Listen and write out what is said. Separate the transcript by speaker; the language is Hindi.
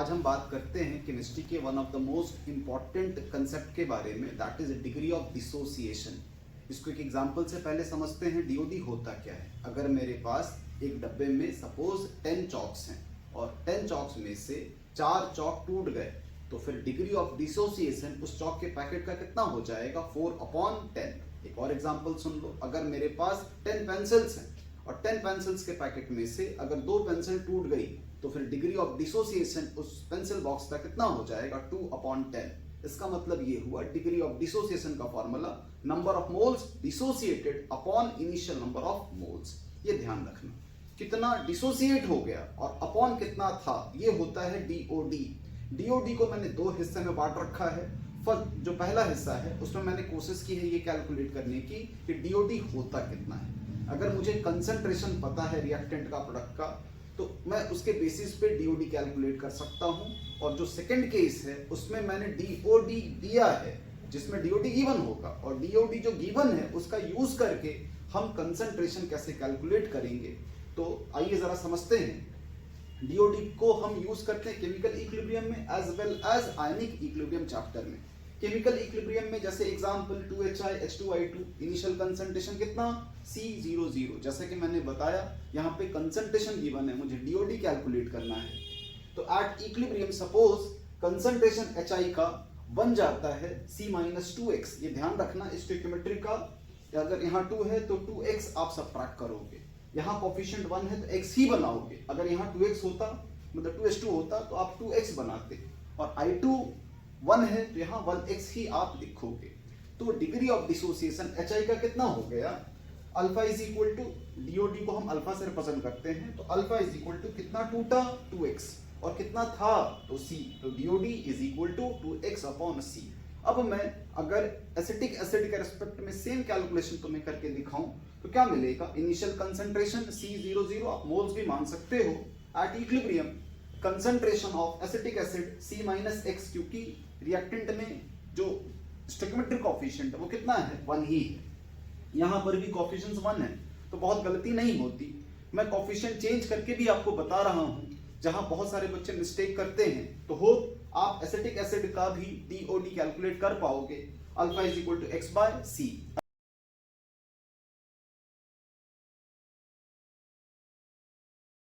Speaker 1: आज हम बात करते हैं केमिस्ट्री के one of the most important concept के बारे में, that is degree of dissociation. इसको एक एग्जांपल से पहले समझते हैं। डीओडी होता क्या है। अगर मेरे पास एक डब्बे में सपोज 10 चॉक्स हैं और 10 चॉक्स में से 4 चॉक टूट गए, तो फिर डिग्री ऑफ डिसोसिएशन उस चॉक के पैकेट का कितना हो जाएगा, 4/10। एक और एग्जांपल सुन लो। अगर मेरे पास 10 पेंसिल्स हैं और 10 पेंसिल्स के पैकेट में से अगर 2 पेंसिल टूट गई, तो फिर डिग्री ऑफ डिसोसिएशन उस पेंसिल बॉक्स का कितना हो जाएगा, 2/10। इसका मतलब ये हुआ डिग्री ऑफ डिसोसिएशन का formula number of moles dissociated upon initial number of moles. ये ध्यान रखना, कितना डिसोसिएट हो गया और अपॉन कितना था, ये होता है डीओडी। डीओडी को मैंने 2 हिस्से में बांट रखा है। फर्स्ट जो पहला हिस्सा है उसमें मैंने कोशिश की है ये कैलकुलेट करने की कि डीओडी होता कितना है। अगर मुझे कंसंट्रेशन पता है रिएक्टेंट का, प्रोडक्ट का, तो मैं उसके बेसिस पे डीओडी कैलकुलेट कर सकता हूं। और जो सेकंड केस है उसमें मैंने डीओडी दिया है जिसमें डीओडी गिवन होगा, और डीओडी जो गिवन है उसका यूज करके हम कंसंट्रेशन कैसे कैलकुलेट करेंगे। तो आइए जरा समझते हैं। डीओडी को हम यूज करते हैं केमिकल इक्विलिब्रियम में as well as ionic equilibrium chapter में। केमिकल इक्विलिब्रियम में जैसे एग्जांपल 2HiH2I2 इनिशियल कंसंट्रेशन कितना, C00। जैसे कि मैंने बताया यहाँ पे कंसंट्रेशन गिवन है, मुझे डीओडी कैलकुलेट करना है। तो at equilibrium suppose concentration Hi का बन जाता है C-2x। ये ध्यान रखना स्टोइकियोमेट्री का, अगर यहाँ 2 है तो 2x आप सबट्रैक्ट करोगे। यहाँ कोफिशिएंट 1 है तो x ही बनाओगे। अगर यहाँ 2x होता, मतलब 2H2 होता तो आप 2x बनाते, और I2 1 है तो यहाँ 1x ही आप लिखोगे। तो डिग्री ऑफ डिसोसिएशन Hi का कितना हो गया, alpha is equal to, DOD को हम अल्फा से रिप्रेजेंट करते हैं, तो अल्फा इज इक्वल टू कितना टूटा, 2x, और कितना था तो c, तो DoD is equal to 2x/c। अब मैं अगर एसिटिक एसिड के रेस्पेक्ट में सेम कैलकुलेशन तुम्हें करके दिखाऊं तो क्या मिलेगा, इनिशियल कंसंट्रेशन C00, आप मोल्स भी मान सकते हो, at equilibrium concentration of acetic acid C-x, क्योंकि रिएक्टेंट में जो स्टोइकियोमेट्रिक कोफिशिएंट है वो कितना है, 1 ही है। यहाँ पर भी कोफिशिएंट्स 1 है तो बहुत गलती नहीं होती। मैं कोफिशिएंट चेंज करके भी आपको बता रहा हूँ, जहां बहुत सारे बच्चे मिस्टेक करते हैं। तो होप आप एसिटिक एसिड का भी डीओडी कैलकुलेट कर पाओगे। Alpha is equal to x/c।